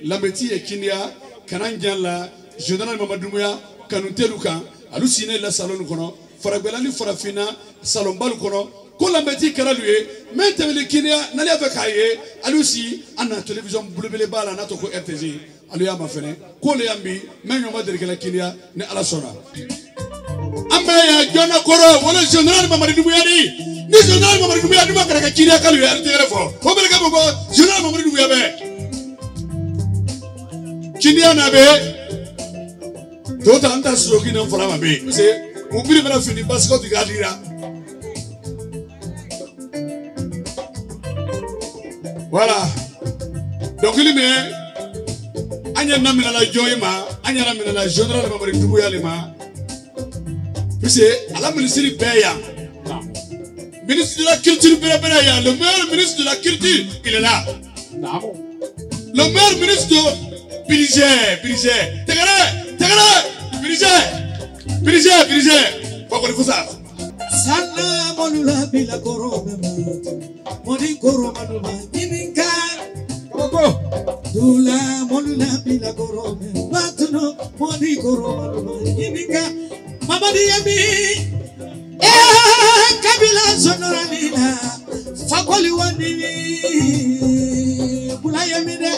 Lameti et Kinia, Kananjala, Général Mamadouya, Kanuteluka, Alucine la salon kono, Farabelani Farafina, Salon Balukono, Kolameti Karalue, maintenant les Kinia, n'allez avec Aye, Aluci, Anna télévision Boulevele Bala, Natoko RTG, Aluya Mafene, Koleambi, même au Madrid la Kinia, ne Alasona. Ambaya, Jona Koro, voilà le général Mamadouya, ni général Mamadouya, ni Makaka Kinia Kalu, Téléphone, Obelga Bobo, général Mamadouya. Kinia nabe tota anta sloki na mfala mabe c'est mon pire va finir parce que tu gadira voilà donc il met anya namina la joyma anya namina la général Mamadi Doumbouya lema puis c'est à la ministre Beya ministre de la culture Beya le meilleur ministre de la culture il est là le meilleur ministre de Birigé, pas qu'on ça. Sana molula bila koroma, moni koroma numa ininka. Koko. Dula molula bila koroma, matuno moni koroma numa ininka. Mamadi yami, kabila sonoranina, fakoli wani, bulayami de.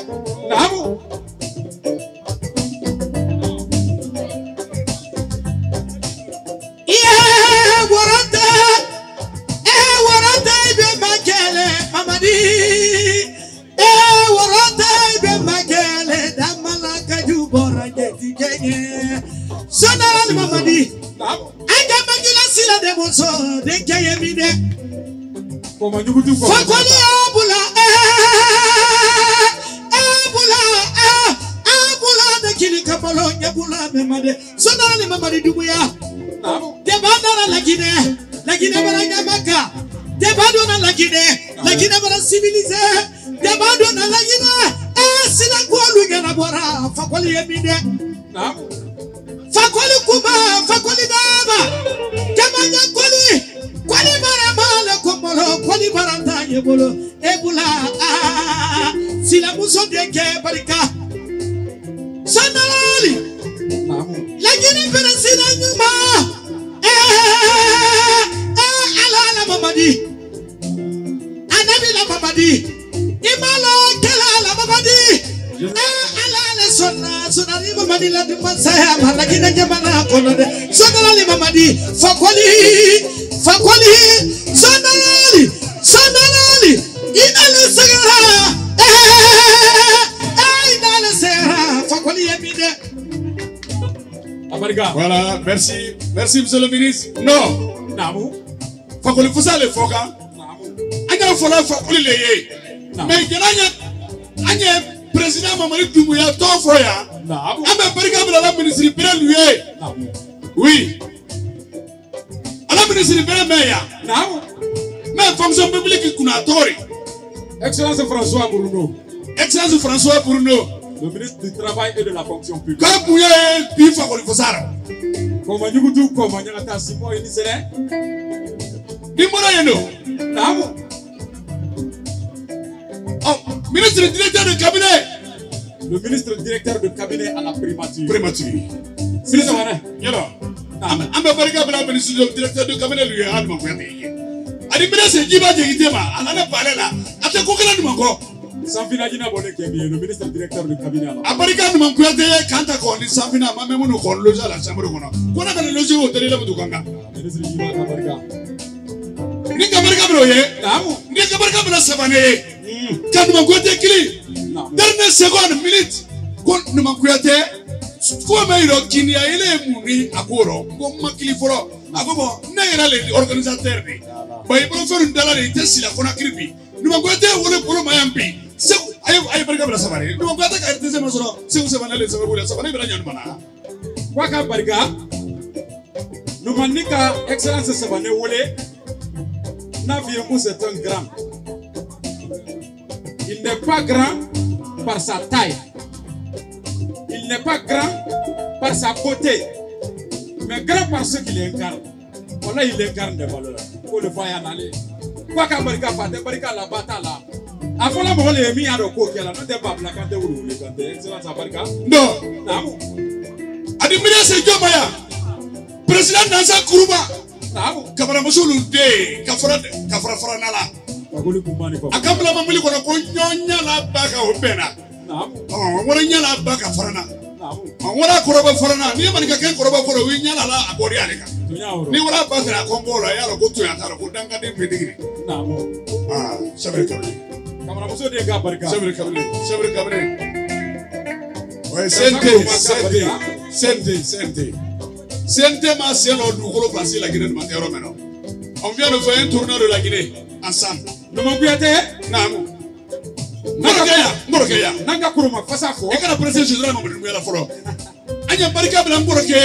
Namu. Sonal Mamadi, anga magila sila de monso de kayemide. Fakoli abula, abula de kili kapolo nyabula memade. Sonal Mamadi Doumbouya. Debanda la Guinée bara maka. Debando la Guinée bara civilisé. Debando la Guinée. Sila kwolu gana bora. Fakoli yemide. Fakoli kuma, fakoli dama, kamanya kwali maramala komolo, kwali baranda yebolo, ebula, sila muso deke barika, sanali, lagini pera sila nyuma, ala Mamadi, anabi la Mamadi, imalo kela la Mamadi, Sona ni Mamadi la dimansaya malakina jamana konode Sonali Mamadi fakoli Sonali inale segera inale segera fakoli yemide Abariga voilà merci monsieur le ministre non namu fakoli fusale foka anya fola fakoli leye mais anya président Mamadi Doumbouya Tofoya. La ministre oui. À la ministre Meya. Mais fonction publique Kunatori. Excellence François Bruno. Excellence François Bruno. Le ministre du Travail et de la Fonction publique. Quand vous avez dit Fakolifosara. Comment nous comment nous avons Simon et Nisele. Dimorayeno. Ministre directeur de cabinet. Le ministre directeur de cabinet à la primature. C'est ça, ministre directeur de cabinet lui a le ministre directeur de cabinet. Dernière seconde, minute, quand nous m'avons comment il Kinia il est mouru à Goro, comme Makiliforo, à Gobo, les organisateurs. Bah, ils vont faire une dollar et tester la Conakribi. Nous m'avons été au le pour Mayampi. C'est aïe, Barga Savare. Nous m'avons été à RTZ Masoro, c'est où ça va aller, ça va vous la Savane Branyamana. Waka Barga, nous manika excellence Savane Wole, Naviamus est un grand. Il n'est pas grand, par sa taille. Il n'est pas grand par sa beauté, mais grand par ce qu'il incarne. Voilà, il incarne des valeurs. Il faut le voir y en aller. Quoi qu'à Barika Fate, Barika la bataille là. Avant la mort, les mis à recours, qui a la note de Babla quand vous voulez canter. Excellence à Barika. Non. Adimire se Jomaya. Président Nansa Kourouba. Kabara Mousoulou de Kafra Nala. Akabla Mamili Konya la Baka Opena. On a Yala Baka Farana. On a Koroba Farana. Never can Koroba for a Winyala Aborianica. Ni wala Batra Combo, I have a good to Yatara, who don't get it. Ah, several coming. Several coming. Sente Marcelo Dugolo Passi la Guinée de Materomeno. On vient de faire un tournoi de la Guinée ensemble. Nous m'en Namu. Morokeya. Nanga Kuruma, face à fond. Et quand la présidente de la Montréal a follow. Anya Barika Blamborke.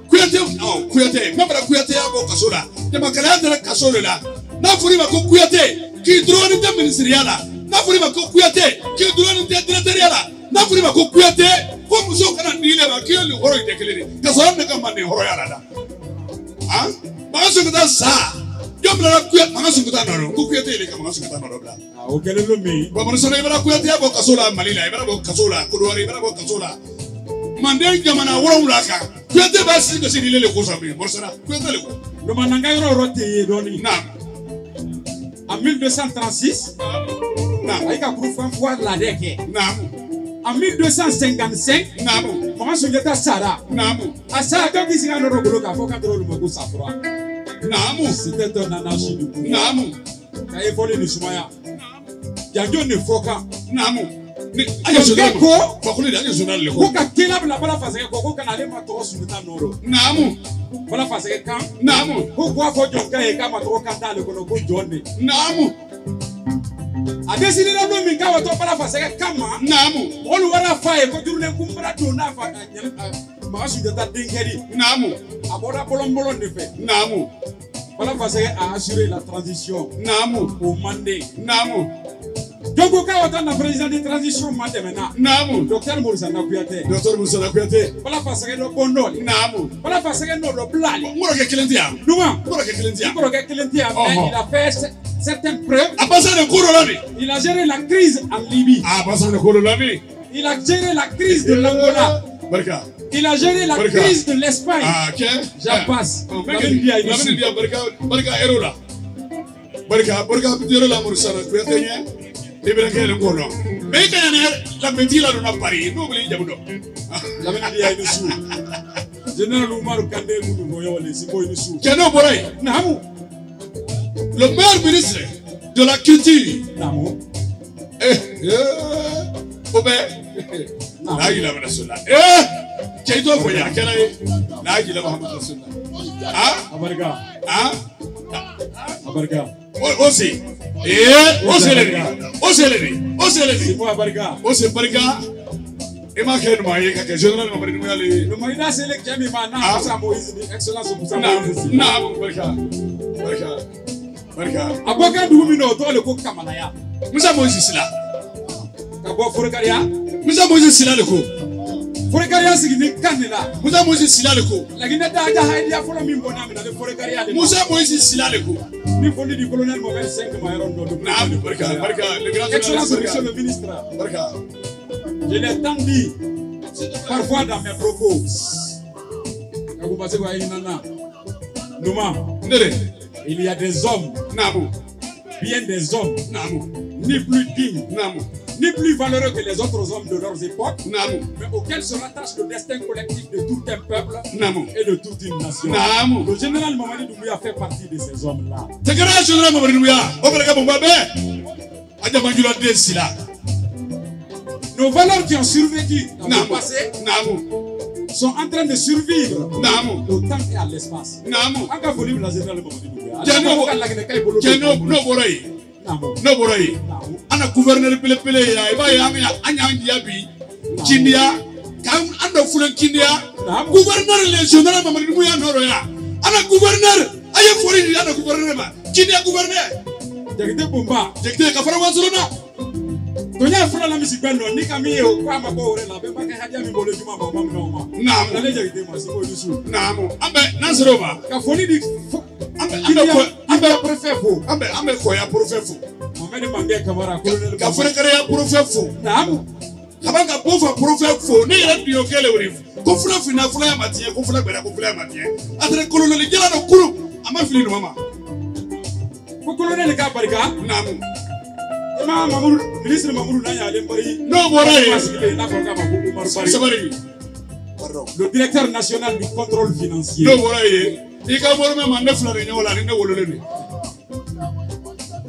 Kuyate, Mabra Kuyate Abo Kasola. The Macalata de la Casola. Nafurima Kuyate, Kidron in the Ministeriala. Nafurima Kuyate, Kidron in the Territoriala. Nafurima Kuyate. Como so kana nile ba kiyo horo itekele kasoro ne kama ne horo yala ah magasu kuta sa jomla kuya magasu kuta no kuya tele kama magasu kuta no bla ah okele lo mi ba mono ne bra kuya te abo kasola malila ibra bo kasola kudwari ibra bo kasola mande jamana woro ulaka kuya te ba si ko si nile le ko sa mi morsana kuya te le ko lo mananga yoro rote ye doni na en 1236 na aika kufa voir la deke na en 1255, Maman Soujeta Sara, à Sara, quand il s'est rendu au Goloka, il faut qu'un drôle de Mogo Safra. C'était un anarchie du coup. Il a évolué le Soumaya. Il y a deux Nefoka. Il y a deux Ko. Il y a deux journal. Ko ka kila la bala faseke ko kana le matoro Soujeta Noro. Bala faseke kan. Ko kwa ko jonga e ka matoro kanta le kono ko jonne. A décidé de me faire un peu de faire kama. Namu. On va faire ko journée kumbra dona fa ma su de ta dingeri. Namu. Aboda bolon de fait. Namu. Voilà faire à assurer la transition. Namu. Au mandé. Namu. Donc au cas où on a président de transition maintenant. Namu. Docteur Moussana Kouyaté. Docteur Moussana Kouyaté. Voilà faire le bondol. Namu. Voilà faire le blali. Moro ke kelentia. Duma. Moro ke kelentia. Moro ke kelentia. Il a fait certaines preuves. Il a géré la crise en Libye. Il a géré la crise de l'Angola. Il a géré la crise de l'Espagne. J'en passe. Le meilleur ministre de la culture. Aboka dumino to le ko kamalaya. Musa Moses la. Ka bo forekaria. Musa Moses sila le ko. Forekaria sigini kanela. Musa Moses sila le ko. La gina da ja haidia folo min bona mi na le forekaria de. Musa Moses sila le ko. Ni fondi di colonel Movel 5 Mayron do. Na barka le grand excellence monsieur le ministre. Barka. Je l'ai tant dit parfois dans mes propos. Ka vous passez wa inana. Nouma. Ndere. Il y a des hommes, bien des hommes, ni plus dignes, ni plus valeureux que les autres hommes de leurs époques, mais auxquels se rattache le destin collectif de tout un peuple et de toute une nation. Le général Mamadi Doumbouya fait partie de ces hommes-là. Nos valeurs qui ont survécu dans le passé sont en train de survivre au temps et à l'espace. No borai. Ana gouverneur pele ya iba ya anya ndiabi. Kindia kan ando fulen kindia. Gouverneur le général Mamadi Doumbouya noro ya. Ana gouverneur aye fori ana gouverneur ma. Kindia gouverneur. Jekte bomba. Jekte ka fara wasulona. Tonya fula la misi bendo ni kami o kwa mako ore la be ba ka haja mi bolo juma ba ma ma. Naam. La leja ite ma sibo dusu. Naam. Ambe Nasroma. Ka foni di ambe préfet fo. Ambe ko ya préfet fo. Mohamed Mange Kamara colonel. Ka fone kare ya préfet fo. Naam. Kabanga bofa préfet fo ne yɛrɛ bi o kele wori. Ko fula fina fula ya matiye ko fula bɛra ko fula ya matiye. Atre colonel jala no kuru. Ama fili no mama. Ko colonel ka barika. Naam. Ma Mamadou ministre Mamadou na ya lembari. No boraye. Na ko ka ba ko Umar Bari. Sabari. Pardon. Le directeur national du contrôle financier. No boraye. Ika morme mande fula re nyola ni ne wolole ni.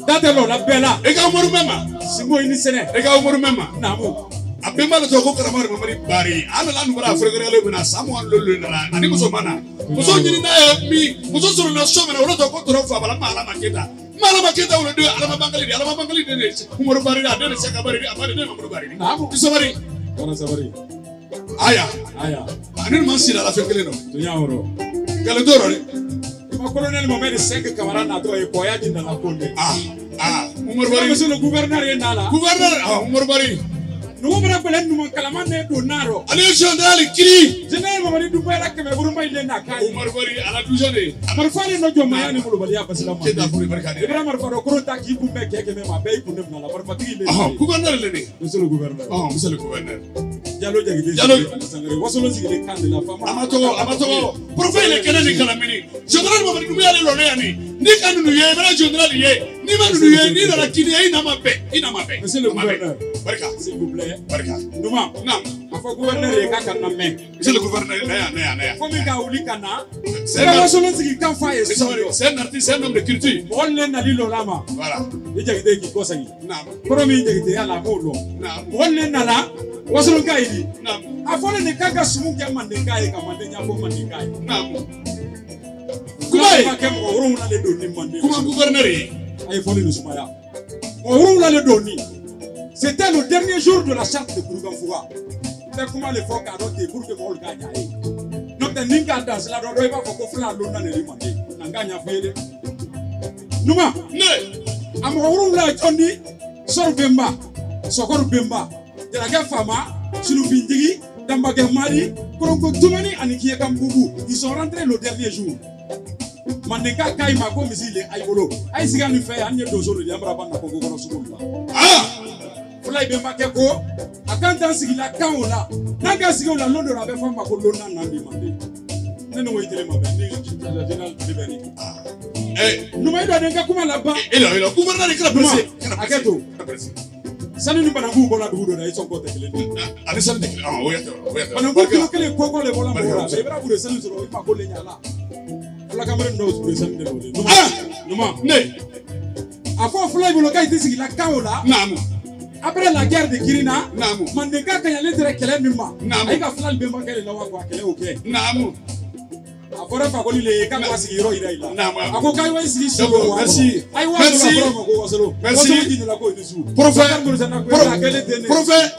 Datelo la bella. Ika morme ma. Simo ini sene. Ika morme ma. Namu. Abemba le to ko karamar mamari bari. Ala la nubara fregere le bina samu an lolo na. Ani muso mana. Muso nyini na mi. Muso suru na so mena wala to ko toro fa bala mala maketa. Mala maketa wala de ala bangali de ne. Umaru bari da de se ka bari abari de Umaru bari. Namu. Sabari. Kana sabari. Aya. Ani man sira la fekele no. Dunya oro. Gale doro ni. Ma colonel Mohamed 5 camarades na to e koya jinda na konde. Umaru bari. Monsieur le gouverneur est là. Gouverneur Umaru bari. Nous me rappelons nous calamane do naro. Allez gendarme kiri. Général Mamadi Doumbouya ke me buruma ile na kai. Umaru bari ala tujone. Amar fale no joma yani mulo bali ya basila ma. Keda furi barkade. Ibrahim Arfaro koro ta ki bumbe ke me ma be ku ne na la bar fatigi le. Gouverneur le ni. Monsieur le gouverneur. Monsieur le gouverneur. Diallo jagi. Diallo. Wasolo sigile kan la fama. Amato. Profile kene ni kalamini. Général Mamadi Doumbouya le lone yani. Ni kanu ye bra général ye. Ni manu ye ni la kini ye ina mabe. Monsieur le gouverneur. Barka. S'il vous plaît. Barka. Numa. Naam. Afo gouverneur e ka kan na me. Monsieur le gouverneur na. Komi ka uli kana. C'est wasolo sigile kan fa ye. C'est un artiste, c'est un homme de culture. Wolle na lilo lama. Voilà. Ni jagi de ki kosa ni. Naam. Promi jagi de ala molo. Naam. Wolle na la wasolo ka idi. Naam. Afole ne kaga sumu ke mande kai ka mande nya ko mande kai. Naam. Kuma ke mo woro na le do ni mande. Kuma gouverneur yi. Ay fole ni sumaya. Mo woro na le do ni. C'était le dernier jour de la charte de Kourouganfouga. Mais comment les faut carotter pour que mon gagne. Donc, tu n'as pas de la drogue, il va faut qu'on fasse l'eau dans les limandés. N'a gagne à faire. Nouma, ne, amoureux la Johnny, sort Bemba, Sokor Bemba, de la guerre Fama, Silubindigi, Dambagamari, Korongo Tumani, Aniki Kamboubou. Ils sont rentrés le dernier jour. Mandeka Kaima, comme ici, les Aïbolo. Aïsiga nous fait un dozo de Yamraban à Congo. Fula Bemba Keko, akanta sigila kaola, nanga sigila londo rabe fama ko lona nandi mande. Nene wo itele mabe ni general liberi. Numa ido denga kuma laba. Elo gouverneur de Krapese. Aketo. Sani ni banangu bola dudo na iso kote kele. Ale sani de oyato. Banangu kele koko le bola bola. Ebra bude sani soro ima ko le nyala. Fula kamere ndo bude sani de lole. Numa. Ne. Afo fula ibo loka ite sigila kaola. Naam. Après la guerre de Kirina, Namu. Mandeka kanyale tere kele mima. Namu. Aika fulal bemba kele lawa kwa kele oke. Namu. Afora fa koli le ka kwa sigiro ira ila. Namu. Ako kai wa sigi so. Merci. Ai wa so la promo ko wasoro. Merci. Wasoro ni la ko ni su. Prophète. Prophète.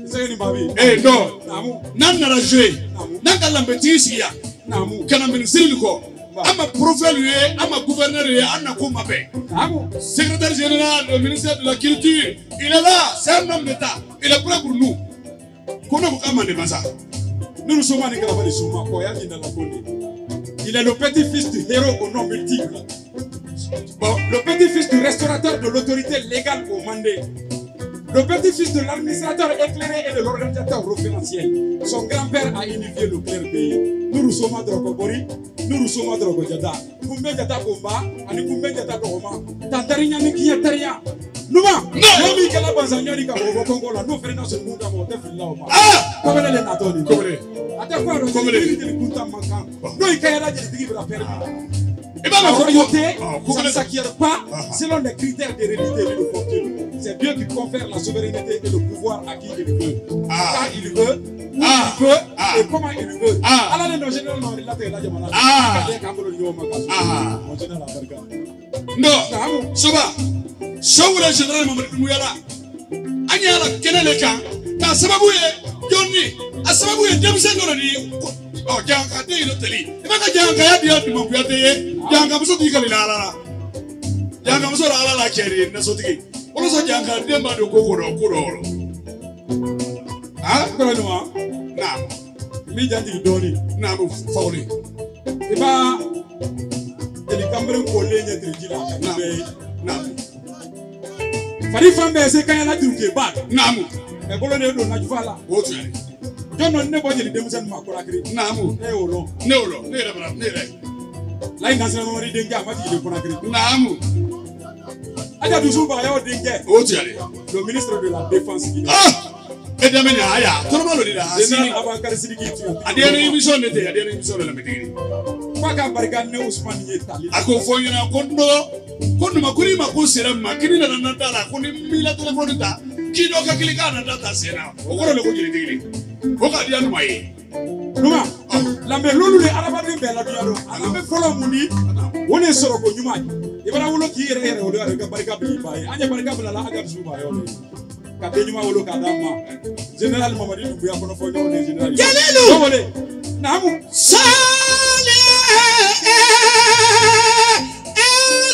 Sege ni babi. Non. Namu. Nan na jouer. Namu. Nan ka lambeti siya. Namu. Kana ministre ko. Ama prophète lui, ama gouverneur lui, ana kuma be. Namu. Secrétaire général, le ministère de la culture, il est là, c'est un homme d'État. Il est prêt pour nous. Comment vous avez ça? Nous sommes en train de se Il est le petit-fils du héros au nom multiple. Bon, le petit-fils du restaurateur de l'autorité légale au Mandé. Le petit-fils de l'administrateur éclairé et de l'organisateur référentiel. Son grand-père a unifié le clair pays. Nous sommes à Drogobori, nous sommes à Drogojada. Kumbe Jata Bomba, ani Kumbe Jata Dogoma. Tantarinya Nikia Taria. Nouma, non, mi kala bazanyari ka bobo Congo la no frena se munga mo te filla o ma. Comme le natoni. Ata kwa ro comme le kunta mankan. No ikayala je digi bra permis. Et bien, la royauté, ça ne s'acquiert pas selon les critères de réalité et de fortune. C'est Dieu qui confère la souveraineté et le pouvoir à qui il veut. Quand il veut, où il veut, et comment il veut. Alors, les généraux n'ont pas été là. Non, Soba, Soba, général Mamadou Mouyala. Anyala, Keneleka, ta Sababouye, Johnny, a Sababouye, James Ngorani. Oh, Janka, tu es le télé. Et maintenant, Janka, il y a des gens qui ont Janka, vous êtes la. Janka, vous êtes la Kéry, ne sautent olo so janga demba do kokoro kuroro ko no na mi jandi doni na mo fawri iba eli kambre ko lenye dirjila na na fari fambe se kanya la dirje ba na mo e bolo ne do na jufala o tuare jono ne bo jeli demusen ma ko rakri na mo e olo ne ra bra ne ra la inasema mari dengue amati ile ko rakri na mo aja dusu ba yo dengue o tuare le ministre de la défense qui edamene aya toromalo dida asini abakar sidiki tu adiana émission de te adiana émission de la météo paka barkan ne Ousmane Yetali ako foyina kondo makuri makosera makini na natala kuni mila telefoni ta kido ka klika na data sena okoro le ko jiri tigiri o ka dia numa ye numa la me lolu le araba de bela diaro ala me folo muni woni soro ko nyuma ibara wulo ki yere wolo ga barka bi baye anya barka bla la aga su baye wolo ka de nyuma wolo ka dama general Mamadi Doumbouya kono fo no de general Jalilu wole namu sale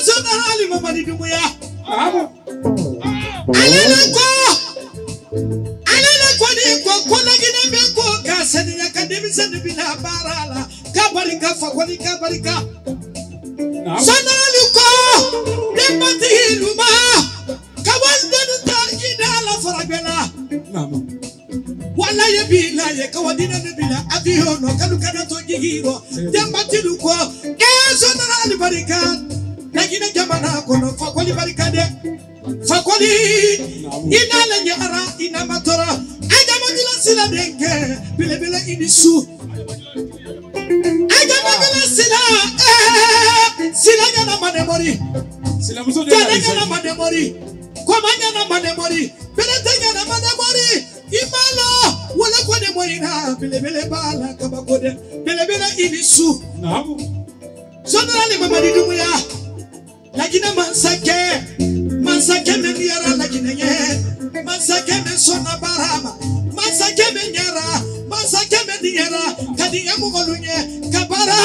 general Mamadi Doumbouya namu alele ko ni ko lagine be ko ka seniya ka demisen bila barala ka barika fa ko ni ka barika general ko demati luma ka wande ta ina la farabela namu wala ye bila ye ka wadina ne bila avion no kanu kana to gihiro demati luko general barika lagine jamana ko no fa ko ni barika de fakoli ina la nyara ina matora aja magila sila denke bile bile inisu aja magila sila sila nyana manemori sila muso de nyana manemori koma nyana manemori bile nyana manemori imalo wala ko de moina bile bile bala kabakode bile bile inisu namu General Mamadi Doumbouya lagina mansake men yara lagina ye mansake men sona barama mansake men yara mansake men yara kadi yamugolunye kabara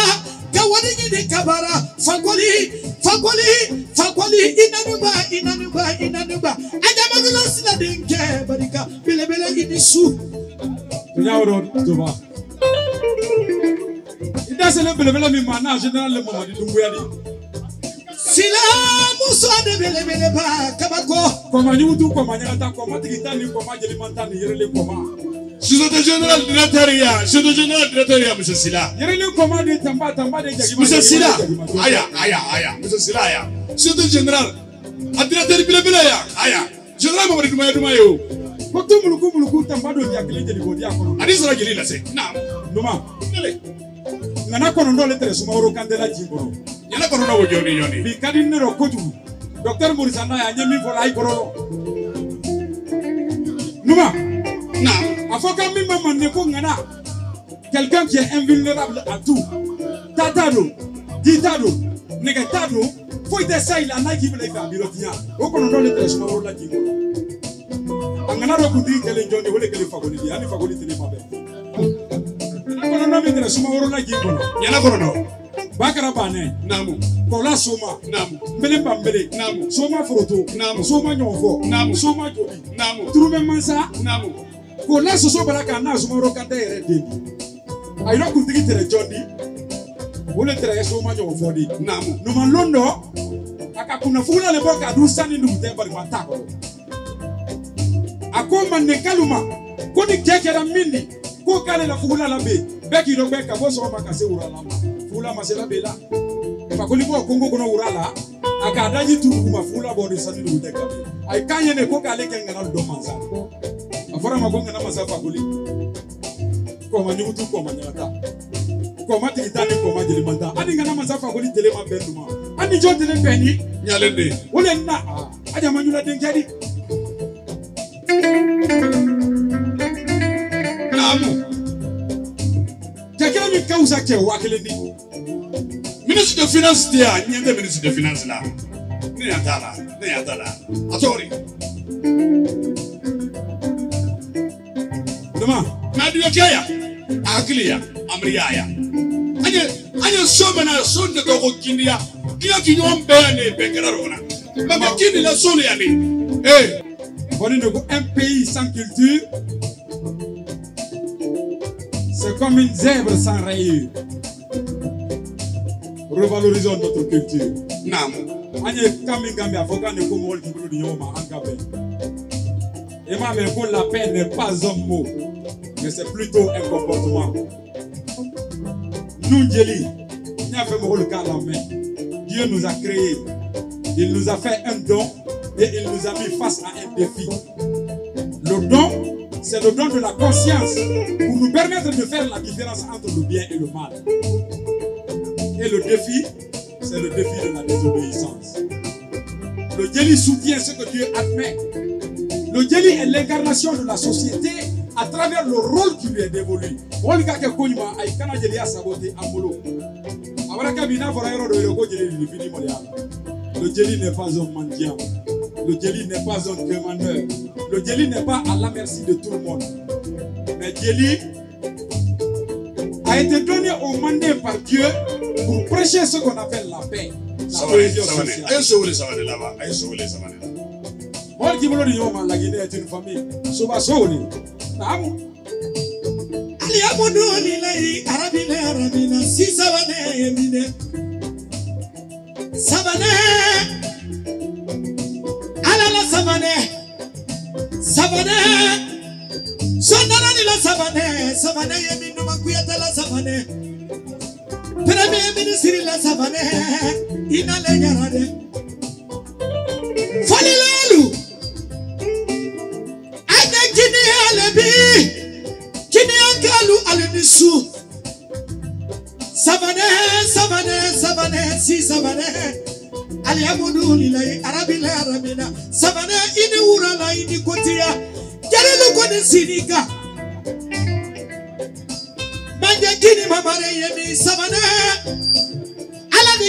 kawadi ni kabara fakoli inanuba ajamagula sila denke barika bele inisu nyawro toba ida sele bele mi mana general Mamadi Doumbouya di sila muso de bele ba kabako koma nyutu koma nyata koma tigitani koma jeli mantani yerele koma Société générale directeur ya monsieur Sila yerele koma de tamba de jagi monsieur Sila aya monsieur Sila aya société générale directeur bile ya aya général Mamadi Doumbouya yo ko tumuluku tamba do jakile jeli bodi akono adi sara jeli la se na numa nele ngana kono ndole tere sumaworo kandela jiboro yana kono no joni bi kadi nero kotu docteur Morisanda ya nyemi fola ay korolo numa na afoka mi mama ne ko ngana quelqu'un qui est invulnérable à tout tatado ditado negatado foi dessa ila na ki bele fa birotinya o kono ndole tere sumaworo la jiboro angana ro kundi kele njonde wole kele fagoli ani fagoli tene mabe kono no mi tere sumaworo la jiboro yana kono no bakara bane namu kola soma namu mbele bambele namu soma foroto namu soma nyonfo namu soma jobi namu turume mansa namu kola soso baraka na soma rokata ere debi ayro kuntigi tere jondi wole tere soma nyonfo di namu numa londo akakuna fula le boka du sani ndu te bari matako akoma ne kaluma koni kekera mindi ko kale la fula la be beki do beka bo so makase urala fula masela bela fakoli bo kongo kono urala akadaji turu mafula bo risani ndu te kabe ay kanye ne ko kale kenga na do manza afora magonga na masafa fakoli ko manyutu ko manyata ko mati kitani ko majeli manda ani ngana masafa fakoli tele mabenduma ani jonte ne peni nyalende wole na aja manyula denkadi namu jakela mi kausa ke wakele ni ministre de finance dia nyende ministre de finance la ne yatala atori dama madiyo kaya akiliya amriyaya anye somena sonde to ko kindiya kiya kinyo mbene bekara rona mama kindi la solo ya ni Eh. Un pays sans culture, c'est comme une zèbre sans rayure. Revalorisons notre culture. Naam. La paix n'est pas un mot, mais c'est plutôt un comportement. Nous, Djeli, Dieu nous a créés. Il nous a fait un don et il nous a mis face à un défi. Le don, c'est le don de la conscience pour nous permettre de faire la différence entre le bien et le mal. Et le défi, c'est le défi de la désobéissance. Le Djeli soutient ce que Dieu admet. Le Djeli est l'incarnation de la société à travers le rôle qui lui est dévolu. Le Djeli n'est pas un mendiant. Le Djeli n'est pas un demandeur. Le Djeli n'est pas à la merci de tout le monde. Mais Djeli a été donné au mandat par Dieu pour prêcher ce qu'on appelle la paix. La cohésion sociale. La Guinée est une famille. Savane, alala savane, savane, sonana ni la savane, savane yemi no makuyata la savane, premier ministre la savane, inale yarade, falilelu, ane kini alebi, kini angalu alenisu. Savane, savane, savane, si savane. Aliamudu lilai arabila arabina. Savane ini urala ini kotia. Jarelu kone sinika. Manje kini mamare yemi savane. Ala ni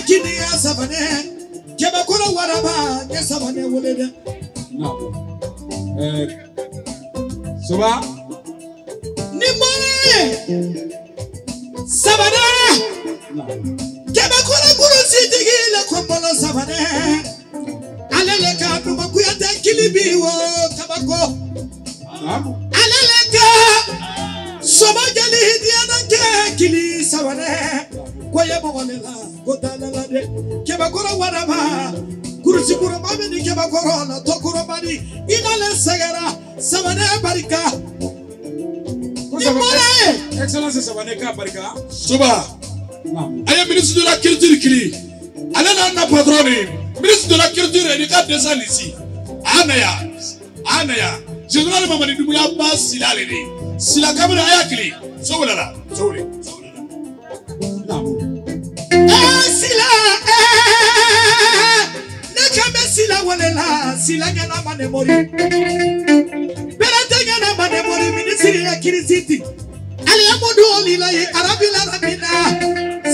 kinia savane. Keba kora waraba nye savane wolede. No. Soba. Nimore Savane Kebakura Guru Sitigi la Kombola Savane Aleleka Numakuyata Kilibiwo Kabako Aleleka Somajali Hidianake Kili Savane Koye Mogolela Kotala de Kebakura Warama Kurusikura Mamini Kebakora Tokura Mani Inale Sagara Savane Barika Excellence Savaneka Barika. Soba. Aye ministre de la culture qui. Allez na patroni. Ministre de la culture et du cadre des ici. Anaya. Général Mamadi Doumbouya Bas Silalini. Si la caméra ayakli. Soulala. Souli. Sila. Nekame Sila walela. Sila nyana manemori. Beratanya manemori ministre ya Kirisiti. Aliamudu olilai arabila rabina.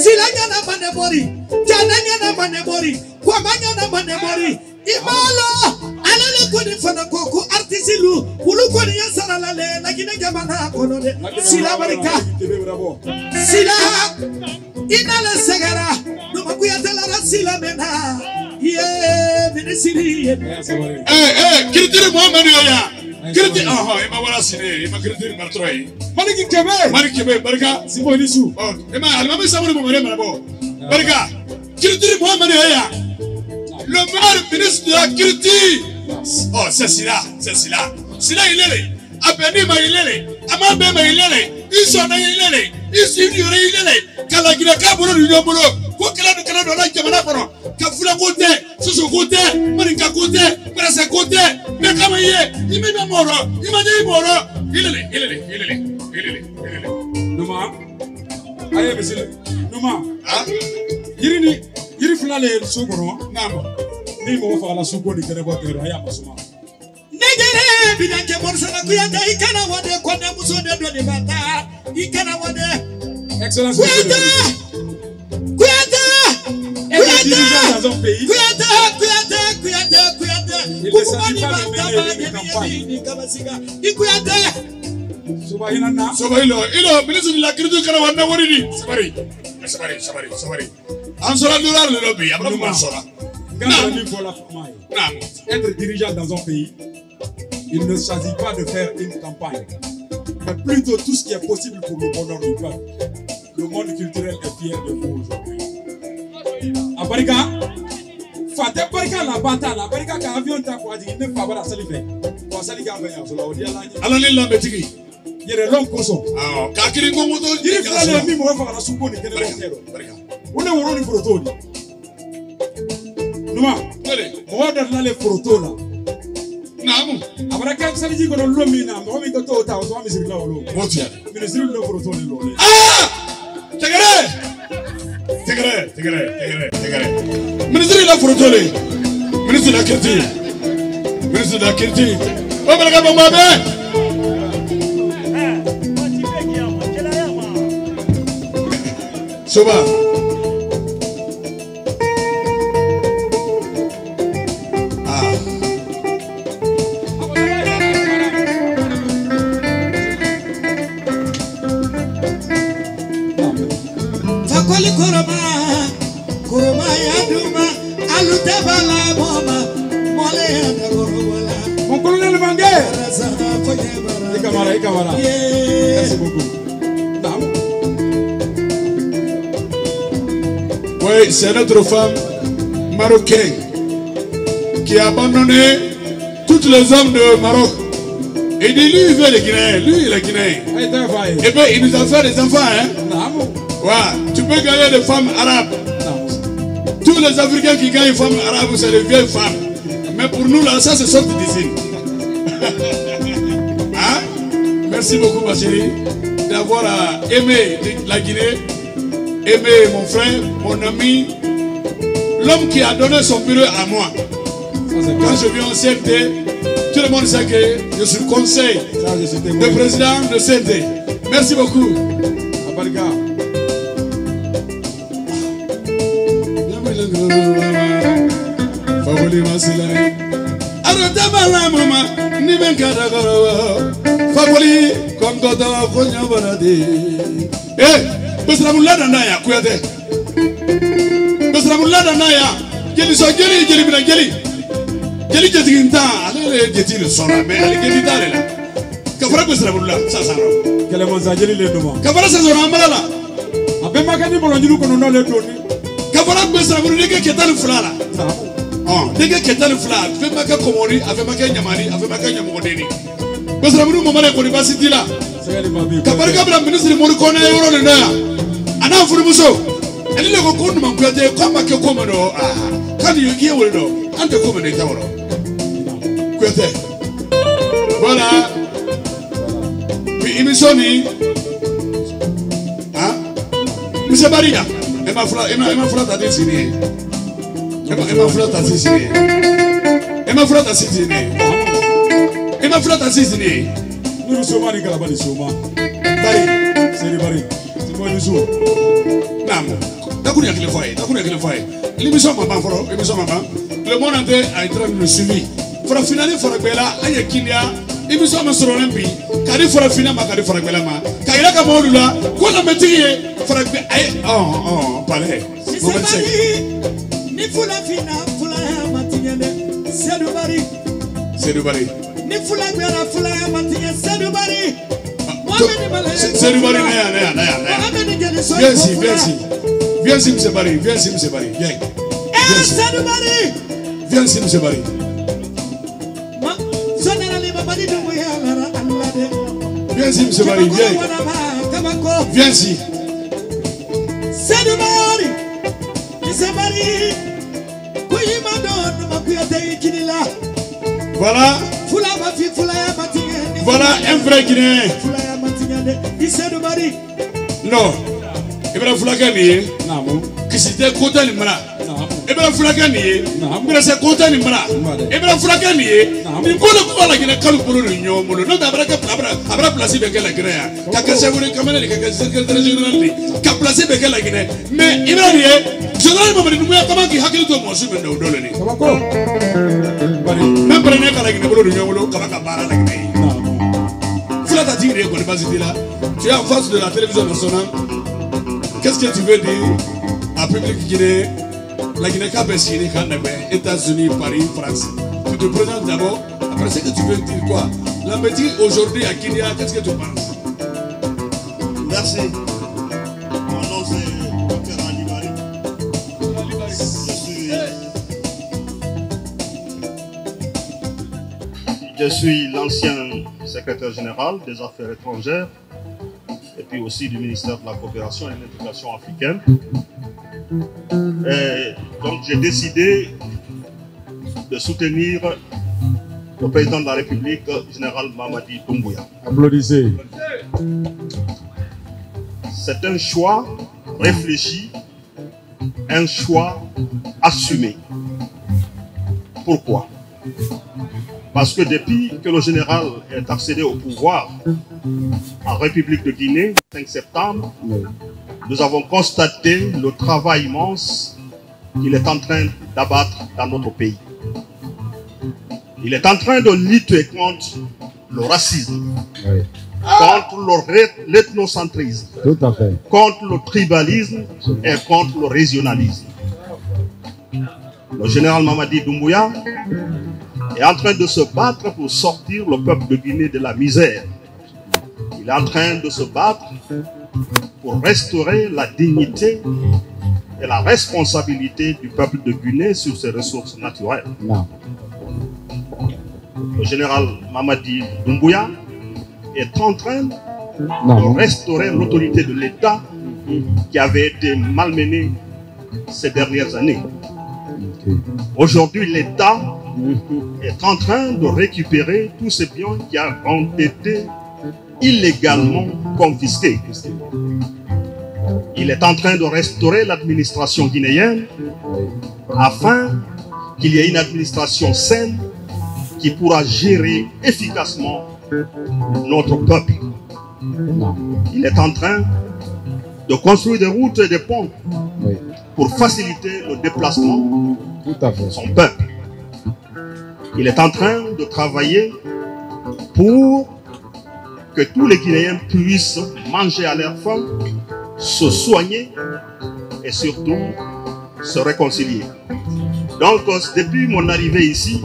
Silanya na manemori. Jananya na manemori. Kwamanya na manemori. Imalo. Alele kuni fana koko artisilu. Ulu kuni yansara lale. Lakine jamana konode. Sila barika. Sila. Inale segara. Numakuya telara sila mena. Yeah, ministry. Culture Mohamed Yoya. Kirti ima wala sine ima kirti martroi Maliki kebe barka sibo nisu ima almami sabuni mo mere marabo barka kirti Mohamed Yaya le meilleur ministre de la culture c'est Sila ilele abeni ma ilele amabe ma ilele iso na ilele isi yore ilele kala gina ka bolo du bolo ko kala do la jamana kono ka fula kote susu kote marika kote presse kote me kamaye imena moro imanya moro ilele Numa aye bisile Numa yiri fulale sugoro namo ni mo fa la sugo ni kene botero aya masuma Negere bidanke morsana kuyata ikana wade kone musode do de bata ikana wade Excellence Kuyata Il ne s'agit pas de mener une campagne. Soba ilo ministre de la culture kana wanda wori sabari. Ansora dollar le lobby abra mo sora. Être dirigeant dans un pays, il ne s'agit pas de faire une campagne, mais plutôt tout ce qui est possible pour le bonheur du peuple. Le monde culturel est fier de vous aujourd'hui. Abarika, Fate Barika la bata la Barika ka avion ta kwa di ne fa bara salife. Kwa salika ba ya so la odi ala ni. Ala ni la metigi. Yere lon koso. Ah, ka kiri ngo moto Yiri fa le mi mo fa na suko ni kene ba kero. Barika. One woro ni proto ni. Numa, mo da la le proto la. Namu. Abaraka saliji ko lo mi na mo mi ko to ta o to mi sirila lo. Motia. Ministre lo proto ni lo. Ah! Tegere! Ministre de la Frotole, ministre de la Culture, ministre de la Culture. Oh, mais regarde moi bien. Soba. Fakoli koroma ya duma alutebala moma mole ya koroma. Mon colonel Mangé. Ikamara. Merci beaucoup. Oui, c'est notre femme marocaine qui a abandonné tous les hommes de Maroc. Et dit lui, il veut les Guinéens, lui, il est Guinéen. Et bien, il nous a fait des enfants, hein. Ouais, tu peux gagner des femmes arabes. Tous les Africains qui gagnent des femmes arabes, c'est les vieilles femmes. Mais pour nous, là, ça, c'est sorti d'ici. Hein? Merci beaucoup, ma chérie, d'avoir aimé la Guinée, aimé mon frère, mon ami, l'homme qui a donné son bureau à moi. Quand je viens au CNT, tout le monde sait que je suis conseil de président de CNT. Merci beaucoup. Favoli masilane arotama la mama ni benkada garawa Favoli kongoda konya barade besramulada naya kuyate besramulada naya jeli so jeli bina jeli jetinta ale jeti le sona mais ale jeti dale la kafara besramulada sasano kele monza jeli le duma kafara sasano amala abe makani bolonjulu kono no le doni kafara besramulada ke ketale fulala dès que quelqu'un le flatte, fait ma comori, a fait ma nyamari, a fait ma nyamodeni. Parce que nous maman est université là. Kabarika bla ministre Morikona euro le na. Ana furumuso. Elle le reconnu man kuate comme que comme no. Quand you hear will do. Ante comme ne tawro. Kuate. Voilà. Puis émissioni. Ah. Monsieur Baria. Et ma frère a décidé. Emma flotte assistinée. Emma flotte assistinée. Emma flotte assistinée. Nous sommes à Calabali Soma. Bari. C'est le Bari. C'est moi le jour. Nam. D'accord, il faut. L'émission maman foro, l'émission maman. Le monde entier a été en train de le suivre. Fora finale fora bella, aïe kinia. Émission ma soro nembi. Kari fora finale ma kari fora bella ma. Kaira ka modula. Ko la métier fora aïe. Oh, palais. Ni fula fina fula ya matinyane sedubari ni fula gbera fula ya matinyane sedubari sedubari na viens ici monsieur Bari viens sedubari viens ici monsieur Bari sonala babadi dumu ya lara allade viens ici monsieur Bari viens ici sedubari Voilà un vrai Guinéen. Non. Il va falloir gagner. Que c'était content de moi. Il va falloir gagner. Il va content de moi. Il va falloir gagner. Il faut le voir la Guinée quand le polo l'union. Non, d'abord placé avec la Guinée. Kakasa voulait quand même les secrétaires généraux. Qu'a placé avec la Guinée. Mais il va dire. Je ne sais pas comment il a fait tout mon chemin de Dolly. Même pour les Guinée, tu es en face de la télévision nationale. Qu'est-ce que tu veux dire à public guinéen La Guinée-Cap est signé quand même, États-Unis, Paris, France. Tu te présentes d'abord, après ce que tu veux dire quoi? Lambetti, aujourd'hui à Kenya, qu'est-ce que tu penses? Merci. Mon nom c'est Dr Alibari. Je suis l'ancien secrétaire général des Affaires étrangères et puis aussi du ministère de la Coopération et de l'Intégration africaine. Et donc j'ai décidé de soutenir le président de la République, général Mamadi Doumbouya. Applaudissez. C'est un choix réfléchi, un choix assumé. Pourquoi? Parce que depuis que le général est accédé au pouvoir en République de Guinée, le 5 septembre, nous avons constaté le travail immense qu'il est en train d'abattre dans notre pays. Il est en train de lutter contre le racisme, contre l'ethnocentrisme, contre le tribalisme et contre le régionalisme. Le général Mamadi Doumbouya est en train de se battre pour sortir le peuple de Guinée de la misère. Il est en train de se battre pour restaurer la dignité et la responsabilité du peuple de Guinée sur ses ressources naturelles. Le général Mamadi Doumbouya est en train de restaurer l'autorité de l'État qui avait été malmenée ces dernières années. Aujourd'hui, l'État est en train de récupérer tous ces biens qui ont été illégalement confisqués. Il est en train de restaurer l'administration guinéenne afin qu'il y ait une administration saine qui pourra gérer efficacement notre peuple. Il est en train de construire des routes et des ponts pour faciliter le déplacement de son peuple. Il est en train de travailler pour que tous les Guinéens puissent manger à leur faim, se soigner et surtout se réconcilier. Donc, depuis mon arrivée ici,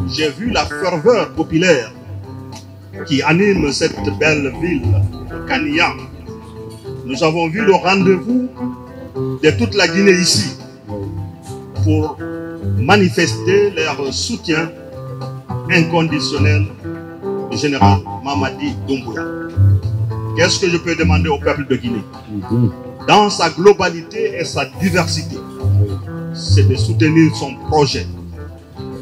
j'ai vu la ferveur populaire qui anime cette belle ville de Kania. Nous avons vu le rendez-vous de toute la Guinée ici pour manifester leur soutien inconditionnel au général Mamadi Doumbouya. Qu'est-ce que je peux demander au peuple de Guinée? Dans sa globalité et sa diversité, c'est de soutenir son projet.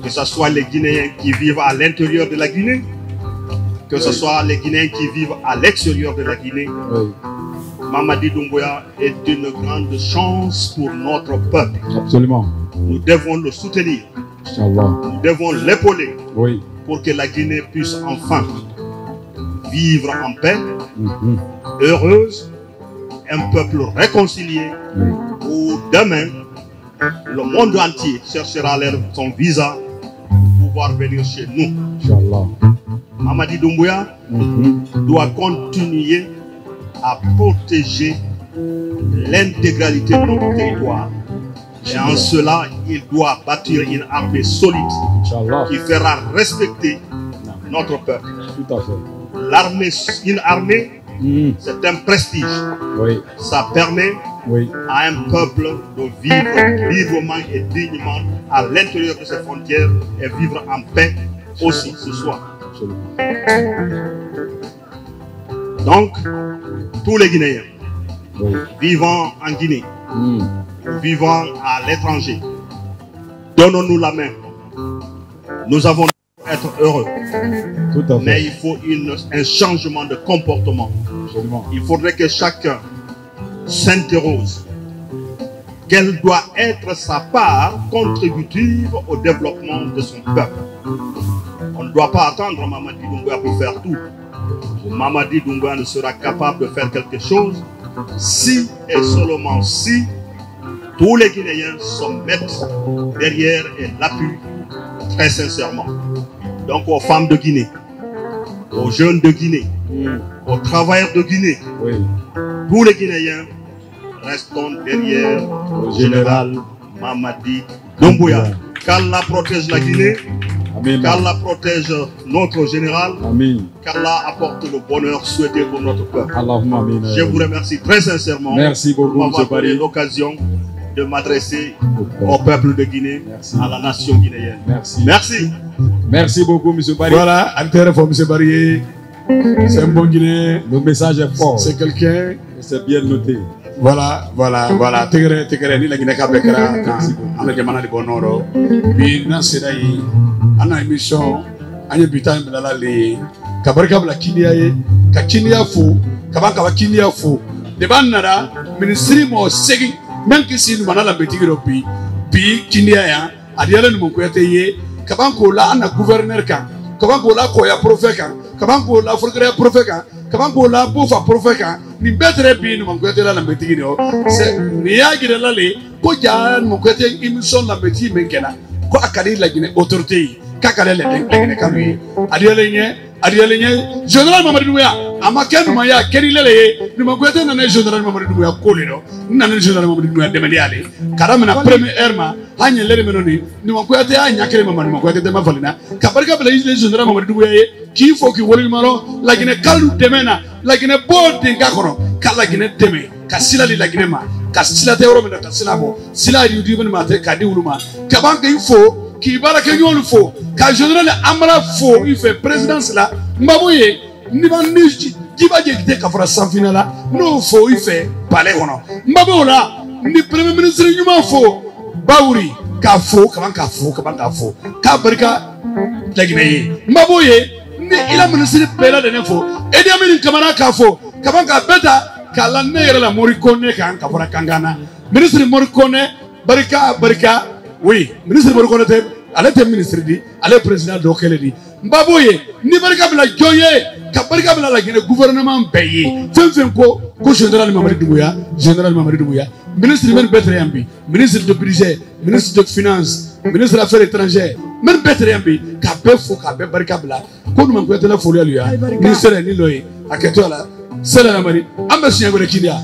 Que ce soit les Guinéens qui vivent à l'intérieur de la Guinée, que ce soit les Guinéens qui vivent à l'extérieur de la Guinée. Mamadi Doumbouya est une grande chance pour notre peuple. Absolument. Nous devons le soutenir. Nous devons l'épauler pour que la Guinée puisse enfin vivre en paix, heureuse, un peuple réconcilié, où demain, le monde entier cherchera son visa pour pouvoir venir chez nous. Mamadi Doumbouya doit continuer à protéger l'intégralité de notre territoire. Et en cela, il doit bâtir une armée solide qui fera respecter notre peuple. L'armée, une armée, c'est un prestige. Ça permet à un peuple de vivre librement et dignement à l'intérieur de ses frontières et vivre en paix aussi ce soir. Donc, tous les Guinéens vivant en Guinée, vivant à l'étranger, donnons-nous la main. Nous avons être heureux. Mais il faut un changement de comportement. Il faudrait que chacun s'interroge. Quelle doit être sa part contributive au développement de son peuple? On ne doit pas attendre Mamadi Doumbouya pour faire tout. Mamadi Doumbouya ne sera capable de faire quelque chose si et seulement si tous les Guinéens se mettent derrière et l'appuient très sincèrement. Donc aux femmes de Guinée, aux jeunes de Guinée, aux travailleurs de Guinée, tous les Guinéens restons derrière le général Mamadi Doumbouya. Qu'Allah protège la Guinée. Qu'Allah protège notre général. Qu'Allah apporte le bonheur souhaité pour notre peuple. Je vous remercie très sincèrement. Merci beaucoup, pour m'avoir donné l'occasion de m'adresser au peuple de Guinée, à la nation guinéenne. Merci. Merci. Merci beaucoup, M. Barry. Voilà, intérêt pour M. Barry. C'est un bon Guinéen. Le message est fort. C'est quelqu'un. C'est bien noté. Voilà. Tegere, ni la Guinée Kabekara, on a demandé de bonheur. Puis, dans ce cas, on a une émission, on a une bitan de la lée. Kabarka la Kinia, Kakinia fou, Kabaka Kinia fou. De Banara, ministry mo segi, même que si nous avons la bêtise européenne, puis Kinia, Adiala nous m'ont Kabanko la ana gouverneur kan, Kabanko la koya prophète kan, Kabanko la frère prophète kan, Kabanko la bofa prophète kan, ni betre bi nous m'ont la bêtise no. C'est niagi de la lée, ko ja nous m'ont émission la bêtise menkela, ko akali la Guinée autorité, kakale la Guinée kamui, Adialenya, Général Mamadou Doumbouya, Amaken Maya, Kerilele, nous m'avons été dans le Général Mamadou Doumbouya, Colino, nous avons le Général Mamadou Doumbouya de Mediale, Karamana, premier Herma, Agne Leremenoni, nous m'avons été à Nyakere Maman, nous m'avons été à Mavalina, Kabarka, le Général Mamadou Doumbouya, qui faut qu'il voit le Maro, la Guinée Kalou Demena, la Guinée Bord de Gakoro, Kala Guinée Deme, Kassila de la Guinée, Kassila de Rome, Kassilamo, Sila du Mate, Kadi Uluma, Kabanka Info. Qui va la question le faux, car général Amala faux, il fait présidence là, Mabouye, Nibaniji, Dibadjekte Kafra sans finale, non faux, il fait palais ou non. Maboula, ni premier ministre humain faux, Baouri, Kafo, Kabankafo, Kabarika, la Guinée, Mabouye, ni il a ministre de Pela de Nefo, et Diamine Kamara Kafo, Kabanka Beta, Kalane la Moricone, Kafra Kangana, ministre Moricone, Barika. Oui, ministre Moricone, elle était ministre, elle est président de l'Okeledi. Mbaboye, ni barikabla joye, kabarikabla la Guinée, gouvernement payé. Fenfenko, général Mamadou Doumbouya, ministre même Betreyambi, ministre de budget, ministre de finances, ministre des affaires étrangères, même Betreyambi, Kabefo, Barikabla, quand nous m'avons été la folie à lui, ministre de Niloé, à Ketola, c'est la Mari, Ambassadeur de Kidia.